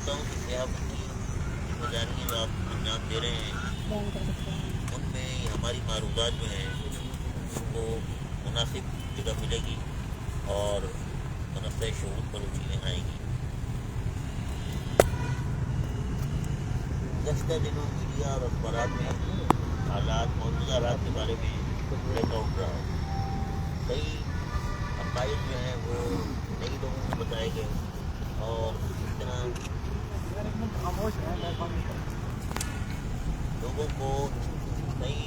چاہتا ہوں کہ سیاحتی ذمہ داریاں جو آپ انجام دے رہے ہیں ان میں ہماری معروضات جو ہیں ان کو مناسب جگہ ملے گی اور منافع شعور پر وہ چیزیں آئیں گی. گزشتہ دنوں میڈیا اور اخبارات میں حالات موجودہ حالات کے بارے میں بریک آؤٹ رہا. کئی عقائد جو ہیں وہ نئی لوگوں کو بتائے گئے اور اس طرح لوگوں کو کئی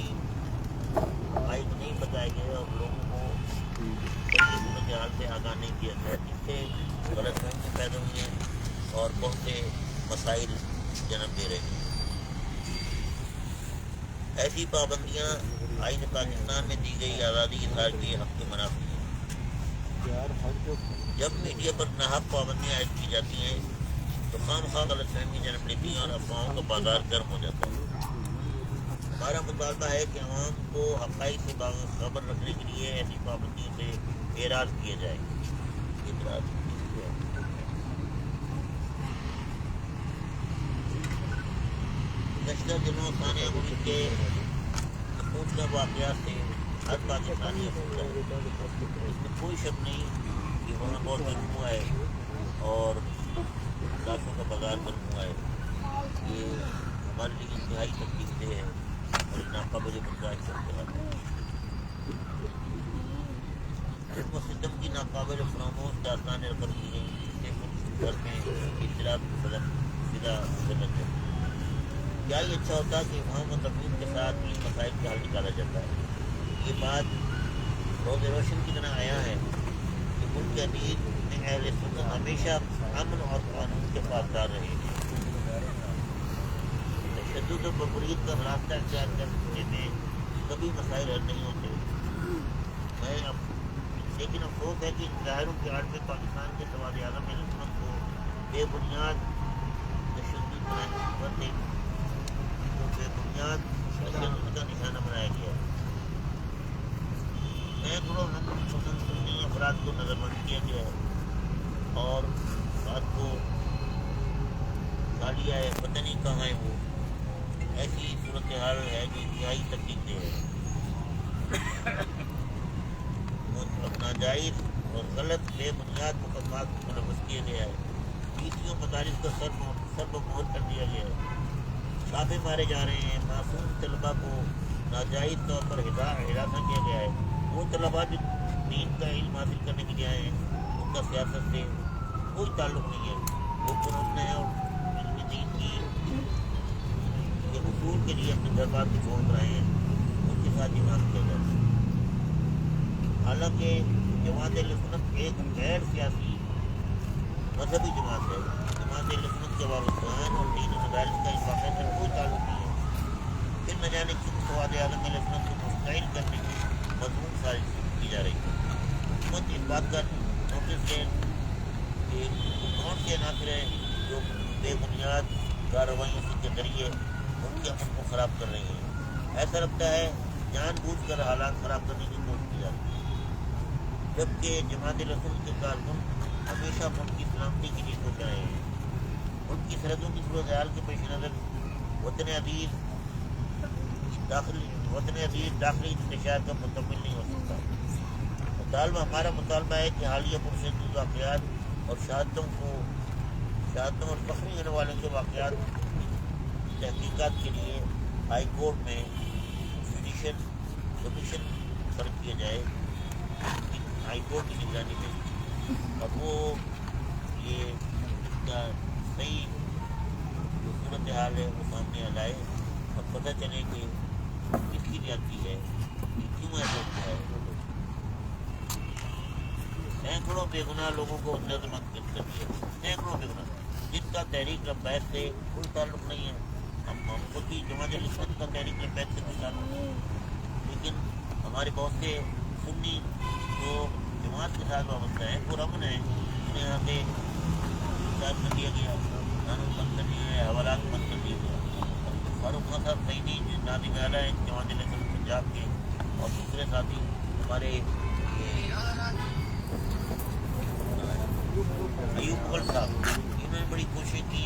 عقائد نہیں بتائے گئے اور لوگوں کو کئی صورت حال سے آگاہ نہیں کیا گیا جس سے غلط فہمیاں پیدا ہوئی ہیں اور بہت سے مسائل جنم دے رہے ہیں. ایسی پابندیاں آئین پاکستان میں دی گئی آزادی اظہار کے حق کے منافی ہیں. جب میڈیا پر ناحق پابندیاں عائد کی جاتی ہیں تو خام خواہ غلط فہمی جنم لیتی ہیں اور افواہوں کا بازار گرم ہو جاتا ہے. ہمارا مطالبہ ہے کہ عوام کو حقائق سے باخبر رکھنے کے لیے ایسی پابندیوں سے اعراض کیا جائے. گزشتہ دنوں ثانیہ مرید کے پوچھنا واقعات سے ہر پاکستانی افسردہ ہے. اس میں کوئی شک نہیں کہ وہاں بہت ظلم ہوا ہے اور لاشوں کا بازار گرم ہوا ہے. یہ ہمارے لیے انتہائی تکلیف دہ ہے اور ناقابل برداشت صورتحال ہے. ظلم و ستم کی ناقابل فراموش داستانیں رقم کی گئی جس سے ملک بھر میں اختلاف فدا غلط ہے. کیا یہ اچھا ہوتا کہ افہام و تفہیم کے ساتھ ان مسائل کا حل نکالا جاتا ہے. یہ بات روز روشن کی طرح آیا ہے کہ ملک کے عدید میں اہل سنت ہمیشہ امن اور قانون کے پاسدار رہے ہیں. تشدد و بربریت کا راستہ اختیار کرنے میں کبھی مسائل حل نہیں ہوتے. لیکن افسوس ہے کہ ان ظاہروں کی آڑ میں پاکستان کے سواد اعظم اہل سنت کو بے بنیاد تشدد کا نشانہ بنایا گیا. سینکڑوں پسند سنی افراد کو نظر بند کیا گیا ہے اور بات کو گالیہ ہے پتہ نہیں کہاں ہے. وہ ایسی صورتحال ہے جو انتہائی تکلیف دہ ہے. ناجائز اور غلط بے بنیاد مقدمات کو ملوث کیا گیا ہے. پیسیوں مدارس کا سر بمہر کر دیا گیا ہے. چھاپے مارے جا رہے ہیں. معصوم طلباء کو ناجائز طور پر ہراساں کیا گیا ہے. وہ طلباء جو دین کا علم حاصل کرنے کے لیے آئے ہیں ان کا سیاست سے کوئی تعلق نہیں ہے. وہ پرامن ہے اور علم دین کی کے حصول کے لیے اپنے دربار کو چھوڑ رہے ہیں. ان کے ساتھ ایمان کیا جاتا ہے. حالانکہ جماعت اہل سنت ایک غیر سیاسی مذہبی جماعت ہے. جماعت اہل سنت کے وابستگان اور دین و مدارس کا اس واقعے سے کوئی تعلق نہیں ہے. پھر نہ جانے کیوں سواد اعظم اہل سنت کو مستعل کرنے کی مضمون سازش کی جا رہی ہے. حکومت اس بات کا نوٹس ہے کہ کون سے عناصر ہیں جو بے بنیاد کارروائیوں کے ذریعے ان کے امن کو خراب کر رہی ہیں. ایسا لگتا ہے جان بوجھ کر حالات خراب کرنے کی کوشش کی جا رہی ہے. جبکہ جماعت رسول کے کارکن ہمیشہ ملک کی سلامتی کے لیے سوچ رہے ہیں. ان کی سرحدوں کی صورتحال کے پیش نظر وطن عزیز داخلی انتشار کا مکمل نہیں ہو سکتا. ہمارا مطالبہ ہے کہ حالیہ پرشدید واقعات اور شہادتوں اور زخمی ہونے والوں کے واقعات تحقیقات کے لیے ہائی کورٹ میں جوڈیشل کمیشن قائم کیا جائے ہائی کورٹ کی نگرانی میں. اور وہ یہ اس کا صحیح جو صورتحال ہے وہ سامنے لائے اور پتہ چلے کہ کس کی زیادتی ہے کہ کیوں ایسا ہوا ہے. سینکڑوں بے گناہ لوگوں کو نظربند کر دیا. سینکڑوں بے گناہ جن کا تحریک لبیک سے کوئی تعلق نہیں ہے. ہم خود بھی جماعت سنت کا تحریک لبیک سے کوئی تعلق نہیں ہے. لیکن ہمارے بہت سے سنی جو جماعت کے ساتھ وابستہ ہیں پرامن ہیں. انہیں یہاں سے انتظار کر دیا گیا. قانون بند کر دیا گیا. حوالات بند کر دیا گیا. فاروق خان صاحب سعیدی ناظم اعلیٰ ہیں جماعت پنجاب کے اور دوسرے ساتھی ہمارے ایوب مغل صاحب، انہوں نے بڑی کوشش کی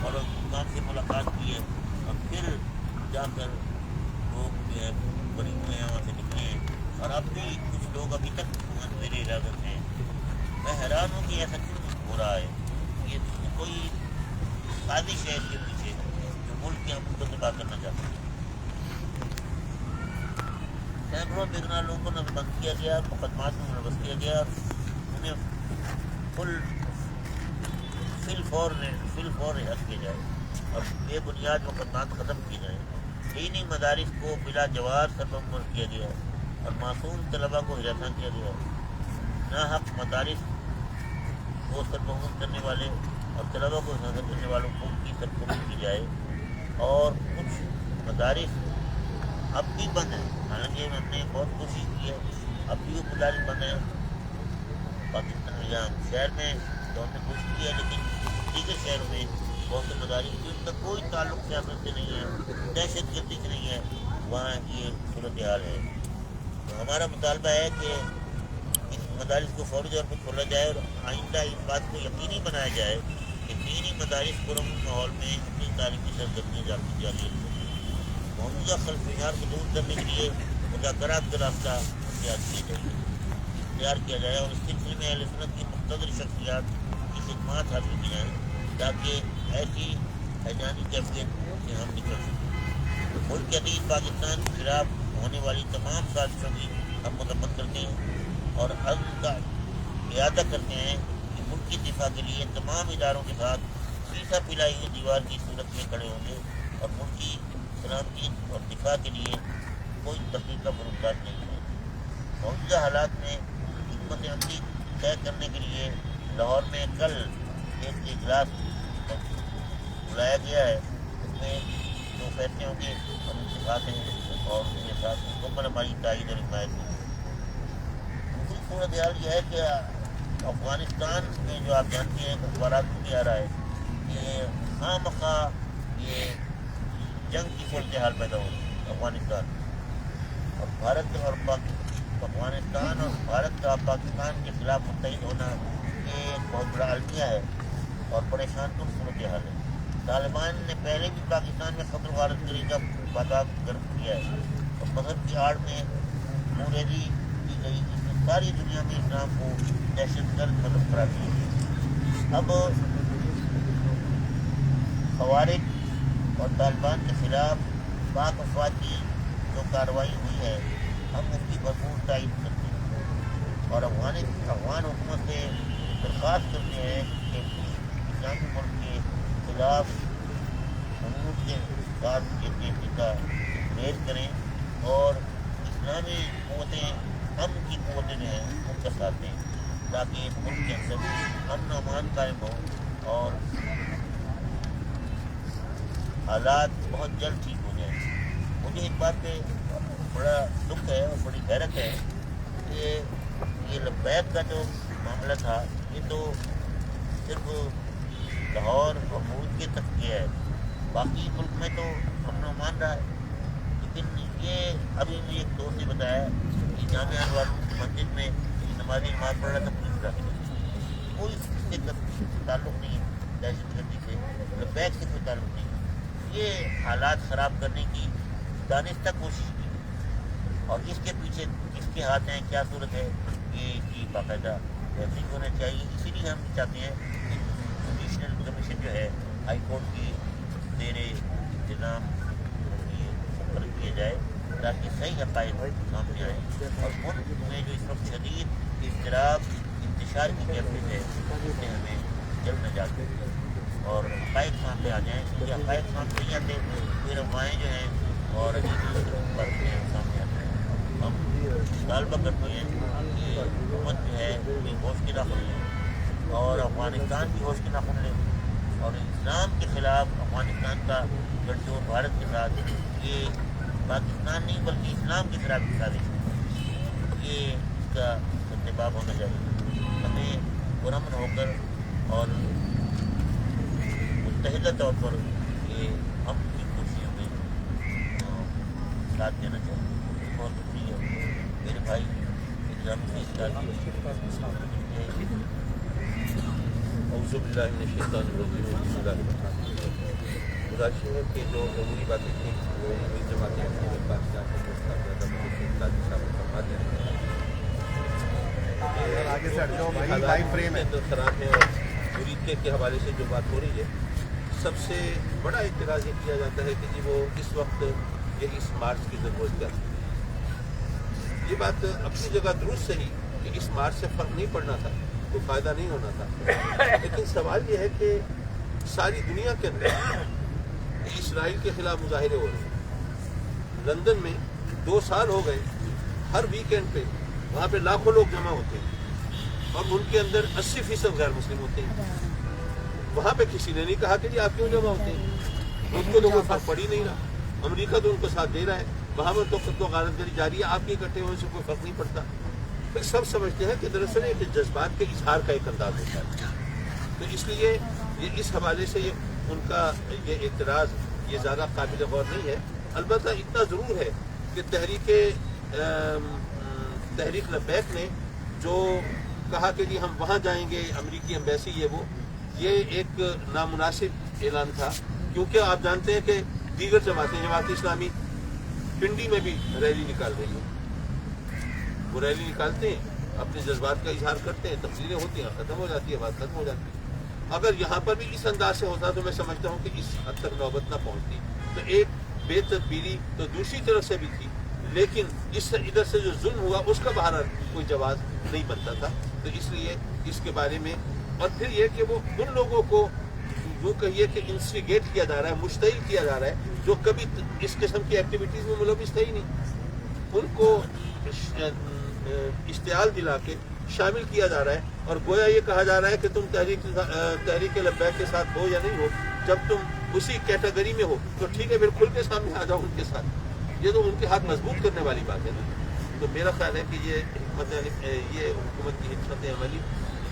اور حکام سے ملاقات کی ہے، اور پھر جا کر لوگ جو ہے بری ہوئے ہیں، وہاں سے نکلے ہیں، اور اب بھی کچھ لوگ ابھی تک میرے ارادت ہیں۔ میں حیران ہوں کہ ایسا کیوں ہو رہا ہے، یہ کوئی سازش ہے اس کے پیچھے جو ملک کے امن کو تباہ کرنا چاہتے ہیں۔ سینکڑوں بے گناہ لوگوں کو نظربند کیا گیا، مقدمات میں ملوث کیا گیا، انہیں فی الفور رہا کیا جائے اور بے بنیاد مقدمات ختم کیے جائیں۔ دینی مدارس کو بلا جواز سربمہر کیا گیا اور معصوم طلباء کو ہراساں کیا گیا۔ ناحق مدارس کو سربمہر کرنے والے اور طلباء کو ہراساں کرنے والوں کو کی سرپرستی کی جائے، اور کچھ مدارس اب بھی بند ہیں، حالانکہ ہم نے بہت کوشش کی ہے، اب بھی وہ مدارس بند ہیں پاکستان یہاں شہر میں، تو ہم نے کوشش کی ہے، لیکن دیگر شہروں میں بہت سے مدارس بھی ان کا کوئی تعلق سیاست سے نہیں ہے، دہشت گردی سے نہیں ہے، وہاں یہ صورتحال ہے۔ تو ہمارا مطالبہ ہے کہ ان مدارس کو فوری طور پر کھولا جائے اور آئندہ اس بات کو یقینی بنایا جائے کہ دینی مدارس پرامن ماحول میں اپنی تعلیمی سرگرمیاں جاری رکھیں۔ موجودہ خلفشار کو دور کرنے کے لیے مذاکرات کا راستہ اختیار کیا جائے اور اس سلسلے میں اہل سنت کی مقتدر شخصیات کی خدمات حاصل کی جائیں تاکہ ایسی حیرانی کیفیت سے ہم نکل سکیں۔ ملک عزیز پاکستان کے خلاف ہونے والی تمام سازشوں کی ہم مذمت کرتے ہیں اور عزم کا اعادہ کرتے ہیں کہ ملک کی دفاع کے لیے تمام اداروں کے ساتھ سیسا پلائی ہوئی دیوار کی صورت میں کھڑے ہوں گے اور ملک کی سلامتی اور دفاع کے لیے کوئی تقریر کا بروکار نہیں ہے۔ موجودہ حالات میں حکمت عملی طے کرنے کے لیے لاہور میں کل ایک اجلاس بلایا گیا ہے، اس میں جو فیصلے ہوں گے ہم ان سے بات ہیں اور ان کے ساتھ مکمل ہماری تائید اور حمایت ہوگی۔ دوسری صورتحال یہ ہے کہ افغانستان میں جو آپ جانتے ہیں اخبارات میں بھی آ رہا ہے کہ خواہ مخواہ یہ جنگ کی صورتحال پیدا ہو رہی ہے افغانستان اور بھارت اور افغانستان اور بھارت کا پاکستان کے خلاف متحد ہونا یہ ایک بہت بڑا المیہ ہے اور پریشان کن صورتحال ہے۔ طالبان نے پہلے بھی پاکستان میں قتل و غارت گری کا باداب گرم کیا ہے اور مذہب کی آڑ میں موریزی کی گئی، اس نے ساری دنیا میں اسلام کو دہشت گرد مذہب قرار دیا۔ اب خوارج اور طالبان کے خلاف پاک افواج کی جو کارروائی ہوئی ہے ہم اس کی بھرپور تائید کرتے ہیں اور افغان حکومت سے درخواست کرتے ہیں کہ اسلامی ملک کے خلاف حدود کے ساتھ سیفٹی کا ریز کریں اور اسلامی قوتیں امن کی قوتیں جو ہیں ان کا ساتھ دیں تاکہ اس ملک کے اندر امن و امان قائم ہو اور حالات بہت جلد ٹھیک ہو جائیں۔ مجھے ایک بات پہ بڑا دکھ ہے اور بڑی حیرت ہے کہ یہ لبیک کا جو معاملہ تھا یہ تو صرف لاہور اور ملک کے تک کیا ہے، باقی ملک میں تو امن و امان رہا ہے، لیکن یہ ابھی مجھے ایک دوست نے بتایا کہ جامعہ انوار کی مسجد میں نمازی نماز پڑھ رہا تھا، پولیس داخل ہوئی، کوئی اس سے تعلق نہیں ہے، دہشت گردی سے لبیک سے کوئی تعلق نہیں ہے۔ یہ حالات خراب کرنے کی دانستہ کوشش کی اور اس کے پیچھے کس کے ہاتھ ہیں، کیا صورت ہے، یہ اس کی باقاعدہ تحقیق ہونا چاہیے۔ اسی لیے ہم چاہتے ہیں کہ جوڈیشنل کمیشن جو ہے ہائی کورٹ کی زیر انتظام یہ مقرر کیا جائے تاکہ صحیح حقائق سامنے آئیں اور ملک میں جو اس وقت شدید اضطراب انتشار کی کیفیت ہے اس سے ہمیں جلد نجات ملے اور حقائق سامنے آ جائیں، کیونکہ حقائق سامنے نہیں آتے پھر افواہیں جو ہیں اور عجیب باتیں سامنے آتے ہیں۔ ہم مطالبہ کرتے ہیں کہ حکومت جو ہے یہ ہوش کے ناخن لے اور افغانستان بھی ہوش کے ناخن لے اور اسلام کے خلاف افغانستان کا گٹھ جوڑ بھارت کے ساتھ یہ پاکستان نہیں بلکہ اسلام کے خلاف کی سازش ہے، یہ اس کا ارتکاب ہونا چاہیے۔ ہمیں پرامن ہو کر اور متحدہ طور پر یہ ہم کی کرسیوں میں ساتھ دینا چاہیے۔ بہت شکریہ میرے بھائی ایگزام اعوذ باللہ من الشیطان الرجیم بسم اللہ الرحمن الرحیم. گزارش ہے کہ جو ضروری باتیں تھیں وہ امید جماعتیں کے پاس جا کر خراب ہے اور طریقے کے حوالے سے جو بات ہو رہی ہے، سب سے بڑا اعتراض یہ کیا جاتا ہے کہ جی وہ اس وقت یہ اس مارچ کی ضرورت کیا تھی. یہ بات اپنی جگہ درست صحیح کہ اس مارچ سے فرق نہیں پڑنا تھا، کوئی فائدہ نہیں ہونا تھا، لیکن سوال یہ ہے کہ ساری دنیا کے اندر اسرائیل کے خلاف مظاہرے ہو رہے ہیں. لندن میں 2 سال ہو گئے، ہر ویکینڈ پہ وہاں پہ لاکھوں لوگ جمع ہوتے ہیں اور ان کے اندر 80% غیر مسلم ہوتے ہیں. وہاں پہ کسی نے نہیں کہا کہ جی آپ کیوں جمع ہوتے ہیں، ان کو تو کوئی فرق پڑ ہی نہیں رہا. امریکہ تو ان کو ساتھ دے رہا ہے، وہاں پر تو غارت گری جاری ہے، آپ کے اکٹھے ہونے سے کوئی فرق نہیں پڑتا. پھر سب سمجھتے ہیں کہ دراصل ایک جذبات کے اظہار کا ایک انداز ہوتا ہے. تو اس لیے یہ اس حوالے سے ان کا یہ اعتراض یہ زیادہ قابل غور نہیں ہے. البتہ اتنا ضرور ہے کہ تحریک لبیک نے جو کہا کہ جی ہم وہاں جائیں گے، امریکی ایمبیسی یہ ایک نامناسب اعلان تھا، کیونکہ آپ جانتے ہیں کہ دیگر جماعت اسلامی پنڈی میں بھی ریلی نکال رہی ہیں. وہ ریلی نکالتے ہیں، اپنے جذبات کا اظہار کرتے ہیں، تقریریں ہوتی ہیں، ختم ہو جاتی ہے، بات ختم ہو جاتی ہے. اگر یہاں پر بھی اس انداز سے ہوتا تو میں سمجھتا ہوں کہ اس حد تک نوبت نہ پہنچتی. تو ایک بے تدبیری تو دوسری طرف سے بھی تھی، لیکن ادھر سے جو ظلم ہوا اس کا بہرحال کوئی جواز نہیں بنتا تھا. تو اس لیے اس کے بارے میں، اور پھر یہ کہ وہ ان لوگوں کو جو کہیے کہ انسٹیگیٹ کیا جا رہا ہے، مشتعل کیا جا رہا ہے، جو کبھی اس قسم کی ایکٹیویٹیز میں ملوث تھے ہی نہیں، ان کو اشتعال دلا کے شامل کیا جا رہا ہے. اور گویا یہ کہا جا رہا ہے کہ تم تحریک لبیک کے ساتھ ہو یا نہیں ہو، جب تم اسی کیٹیگری میں ہو تو ٹھیک ہے، پھر کھل کے سامنے آ جاؤ ان کے ساتھ. یہ تو ان کے ہاتھ مضبوط کرنے والی بات ہے نا. تو میرا خیال ہے کہ یہ حکومت کی حکمت عملی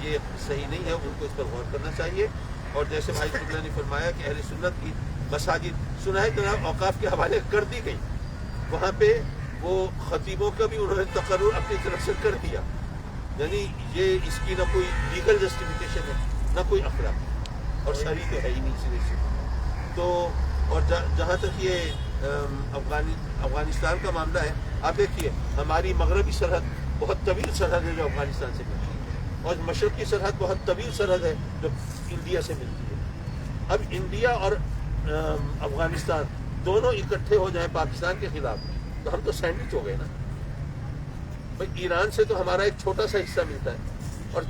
یہ صحیح نہیں ہے، ان کو اس پر غور کرنا چاہیے. اور جیسے بھائی قبلہ نے فرمایا کہ اہل سنت کی مساجد سنائے جناب اوقاف کے حوالے کر دی گئی، وہاں پہ وہ خطیبوں کا بھی انہوں نے تقرر اپنی طرف سے کر دیا. یعنی یہ اس کی نہ کوئی لیگل جسٹیفیکیشن ہے نہ کوئی اخلاق، اور صحیح تو ہے ہی نہیں سرے سے. تو اور جہاں تک یہ افغانستان کا معاملہ ہے، آپ دیکھیے ہماری مغربی سرحد بہت طویل سرحد ہے جو افغانستان سے ملتی ہے، اور مشرقی سرحد بہت طویل سرحد ہے جو انڈیا سے ملتی ہے. اب انڈیا اور افغانستان دونوں اکٹھے ہو جائیں پاکستان کے خلاف تو ہم تو سینڈوچ ہو گئے نا. بھائی ایران سے تو ہمارا ایک چھوٹا سا حصہ ملتا ہے، اور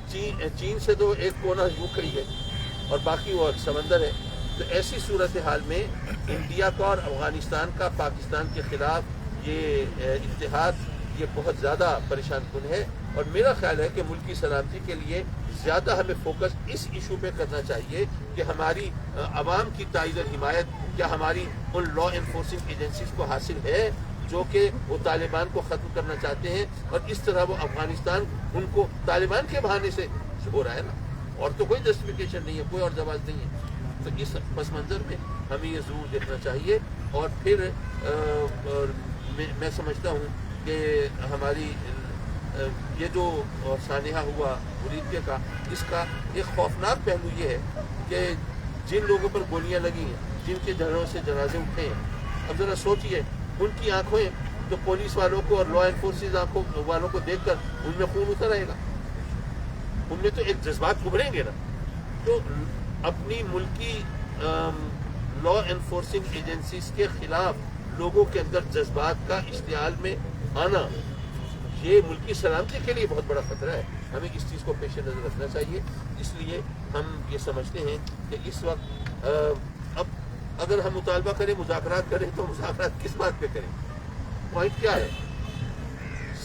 چین سے تو ایک کونا یوں کھڑی ہے اور باقی وہ سمندر ہے. تو ایسی صورتحال میں انڈیا کا اور افغانستان کا پاکستان کے خلاف یہ اتحاد یہ بہت زیادہ پریشان کن ہے. اور میرا خیال ہے کہ ملکی سلامتی کے لیے زیادہ ہمیں فوکس اس ایشو پہ کرنا چاہیے کہ ہماری عوام کی تائید اور حمایت کیا ہماری ان لا انفورسنگ ایجنسیز کو حاصل ہے جو کہ وہ طالبان کو ختم کرنا چاہتے ہیں، اور اس طرح وہ افغانستان ان کو طالبان کے بہانے سے ہو رہا ہے نا. اور تو کوئی جسٹیفیکیشن نہیں ہے، کوئی اور جواز نہیں ہے. تو اس پس منظر میں ہمیں یہ ضرور دیکھنا چاہیے. اور پھر میں سمجھتا ہوں کہ ہماری یہ جو سانحہ ہوا ولیدیہ کا، اس کا ایک خوفناک پہلو یہ ہے کہ جن لوگوں پر گولیاں لگی ہیں، جن کے گھروں سے جنازے اٹھے ہیں، اب ذرا سوچئے ان کی آنکھیں تو پولیس والوں کو اور لا انفورسنگ آنکھوں والوں کو دیکھ کر ان میں خون اتر آئے گا، ان میں تو ایک جذبات ابھریں گے نا. تو اپنی ملکی لا انفورسنگ ایجنسیز کے خلاف لوگوں کے اندر جذبات کا اشتعال میں آنا، یہ ملکی سلامتی کے لیے بہت بڑا خطرہ ہے. ہمیں اس چیز کو پیش نظر رکھنا چاہیے. اس لیے ہم یہ سمجھتے ہیں کہ اس وقت اب اگر ہم مطالبہ کریں، مذاکرات کریں، تو مذاکرات کس بات پہ کریں؟ پوائنٹ کیا ہے؟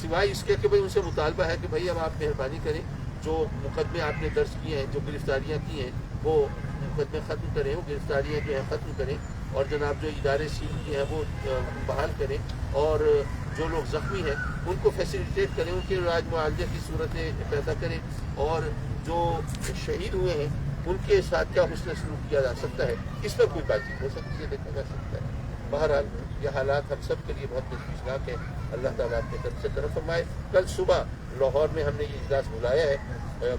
سوائے اس کے کہ بھائی ان سے مطالبہ ہے کہ بھائی اب آپ مہربانی کریں، جو مقدمے آپ نے درج کیے ہیں، جو گرفتاریاں کی ہیں، وہ مقدمے ختم کریں، وہ گرفتاریاں جو ہیں ختم کریں، اور جناب جو ادارے سیل کیے ہیں وہ بحال کریں، اور جو لوگ زخمی ہیں ان کو فیسیلیٹیٹ کریں، ان کے علاج معالجے کی صورتیں پیدا کریں، اور جو شہید ہوئے ہیں ان کے ساتھ کیا حسن سلوک کیا جا سکتا ہے، اس پر کوئی بات چیت ہو سکتی ہے، دیکھا جا سکتا ہے. بہرحال یہ حالات ہم سب کے لیے بہت تشویشناک ہے. اللہ تعالیٰ اپنے طرف سے کرم فرمائے. کل صبح لاہور میں ہم نے یہ اجلاس بلایا ہے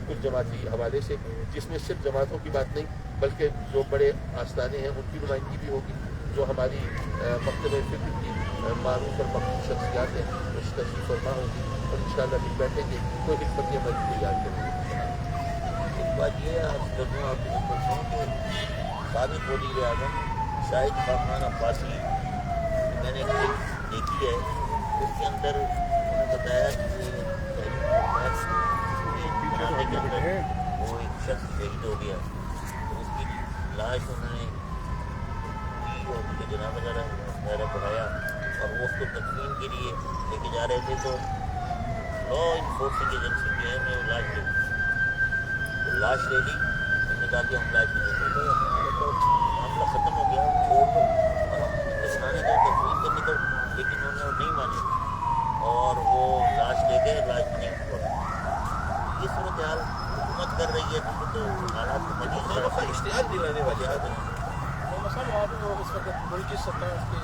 کچھ جماعتی حوالے سے، جس میں صرف جماعتوں کی بات نہیں بلکہ جو بڑے آستانے ہیں ان کی نمائندگی بھی ہوگی، جو ہماری مکتبہ فکر کی معروف اور مقبول شخصیات ہیں اس تشریف فرما ہوگی، اور انشاءاللہ بھی بیٹھیں گے، کوئی حکمت عملی تیار کریں گے۔ ایک بات یہ ہے، آپ لوگوں آپ کی خدمت میں کہ سابق وزیر اعظم شاہد خاقان عباسی کی میں نے ایک کلپ دیکھی ہے، اس کے اندر انہوں نے بتایا کہ بنانے کے اندر وہ ایک شخص شہید ہو گیا، تو اس کی لاش انہوں نے کی اور اس کے جنازہ وغیرہ پڑھایا، اور وہ اس کو تدفین کے لیے لے کے جا رہے تھے، تو لا انفورسنگ ایجنسی جو ہے انہوں نے لاش لے لی، انہوں نے کہا کہ ہم لاش نہیں لے گئے، معاملہ ختم ہو گیا، چھوڑ دو، اور ہم دفنانے کا تدفین کرنے کو، لیکن انہوں نے نہیں مانے اور وہ لاش لے گئے، لاش نہیں چھوڑا۔ یہ صورتحال حکومت کر رہی ہے، تو حالات کو مزید اشتعال دلانے والی بات ہے۔ صاحب آپ لوگ اس وقت ملک کی سطح کے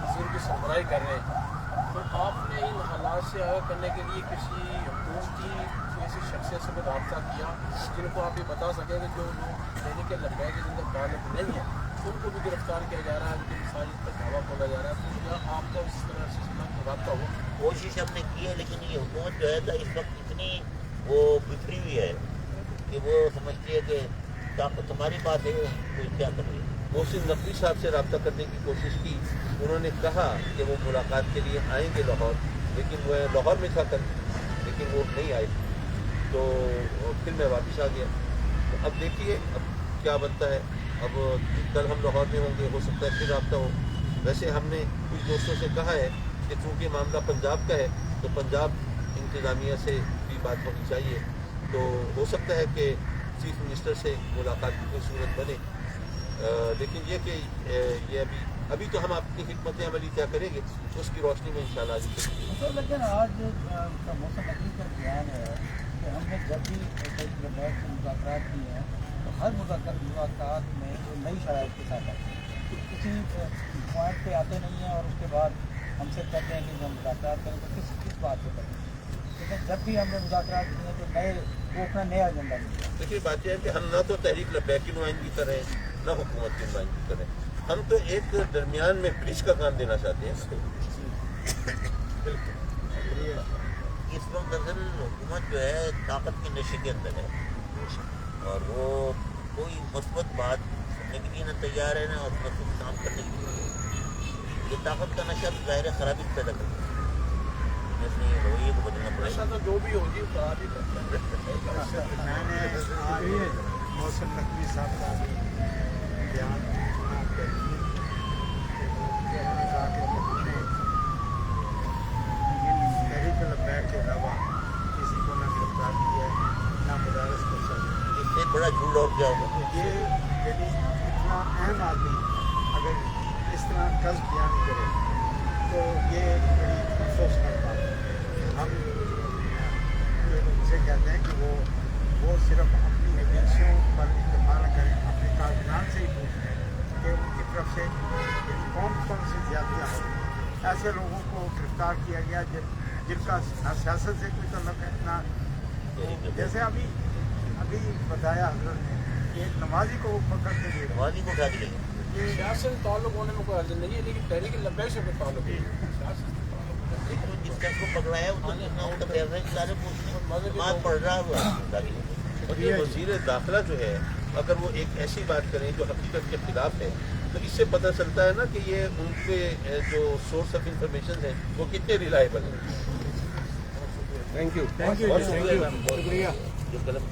وزیر کی سربراہی کر رہے ہیں، تو آپ نے ان حالات سے آگاہ کرنے کے لیے کسی حکومتی ایسی شخصیت سے رابطہ کیا جن کو آپ یہ بتا سکیں کہ جو لوگ دینے کے لبیک کے جن کا تعلق نہیں ہے ان کو بھی گرفتار کیا جا رہا ہے، ان کی مساجد پر دعویٰ کھولا جا رہا ہے، تو کیا آپ کا اس طرح سے رابطہ ہو؟ کوشش ہم نے کی ہے، لیکن یہ حکومت جو ہے نا اس وقت اتنی وہ بکھری ہوئی ہے کہ وہ سمجھتی ہے کہ طاقت ہماری پاس ہے، کوئی کیا کر رہی ہے۔ محسن نقوی صاحب سے رابطہ کرنے کی کوشش کی، انہوں نے کہا کہ وہ ملاقات کے لیے آئیں گے لاہور، لیکن وہ لاہور میں تھا کل، لیکن وہ نہیں آئے، تو پھر میں واپس آ گیا۔ تو اب دیکھیے اب کیا بنتا ہے، اب کل ہم لاہور میں ہوں گے، ہو سکتا ہے پھر رابطہ ہو۔ ویسے ہم نے کچھ دوستوں سے کہا ہے کہ چونکہ معاملہ پنجاب کا ہے تو پنجاب انتظامیہ سے بھی بات ہونی چاہیے، تو ہو سکتا ہے کہ چیف منسٹر سے ملاقات کی کوئی صورت بنے، لیکن یہ کہ یہ ابھی تو ہم اپنی حکمت عملی طے کریں گے، اس کی روشنی میں انشاءاللہ آگے چلیں گے۔ لیکن آج کا موسم نقوی کا بیان ہے کہ ہم نے جب بھی کئی لبیک سے مذاکرات کیے ہیں تو ہر مذاکرات میں جو نئی شرائط کے ساتھ آتے ہیں، کسی پوائنٹ پہ آتے نہیں ہیں اور اس کے بعد ہم سے کہتے ہیں کہ ہم مذاکرات کریں تو کس بات پہ کریں، لیکن جب بھی ہم نے مذاکرات کیے ہیں تو وہ اپنا نیا ایجنڈا لیا۔ دیکھیے بات یہ ہے کہ ہم نہ تو تحریک لبیک کی نمائندگی کر رہے ہیں نہ حکومت کی نمائندگی کر رہے ہیں، ہم تو ایک درمیان میں برج کا کام دینا چاہتے ہیں۔ اس وقت دراصل حکومت جو ہے طاقت کی نشے کے اندر ہے، اور وہ کوئی مثبت بات سننے کے لیے نہ تیار ہے، نہ اور مثبت کام کرنے کے لیے۔ یہ طاقت کا نشہ ظاہر خرابی پیدا کرتا ہے، اس لیے رویے کو بدلنا پڑے گا۔ ایسا تو جو بھی ہوگی خرابی کرتا ہے۔ میں نے آج محسن نقوی صاحب کا بیان کہا کہ انہوں نے تحریک لبیک کے علاوہ کسی کو نہ گرفتار کیا ہے نہ مدارس کو سر۔ اس سے بڑا جھوٹ اور کیا ہوگا؟ یہ یعنی اتنا اہم آدمی اگر اس طرح قصد بیان کرے تو یہ بڑی افسوسناک بات ہے۔ ہم ان سے کہتے ہیں کہ وہ صرف اپنی ایجنسیوں پر اکتفا نہ کریں، اپنے کارکنان سے ہی پوچھیں کہ ان کی طرف سے کون سی زیادتیاں ہوں۔ ایسے لوگوں کو گرفتار کیا گیا جن کا نہ سیاست سے کوئی تعلق ہے نہ، جیسے ابھی بتایا حضرت نے کہ ایک نمازی کو پکڑ کے لے نمازی کو اٹھا کے لے گئے۔ یہ سیاست سے تعلق ہونے میں کوئی حرج نہیں ہے، لیکن تحریک لبیک سے کوئی تعلق نہیں ہے، سیاست سے تعلق ہے۔ لیکن جس شخص کو پکڑایا ہے وہ تو اتنا ان کا پیسہ ہے کہ سارے پوچھنے نماز پڑھ رہا ہوا ہے۔ اور یہ وزیر داخلہ جو ہے اگر وہ ایک ایسی بات کریں جو حقیقت کے خلاف ہے تو اس سے پتہ چلتا ہے نا کہ یہ ان کے جو سورس آف انفارمیشن ہیں وہ کتنے ریلائبل ہیں۔ تھینک یو، بہت شکریہ، جو قلم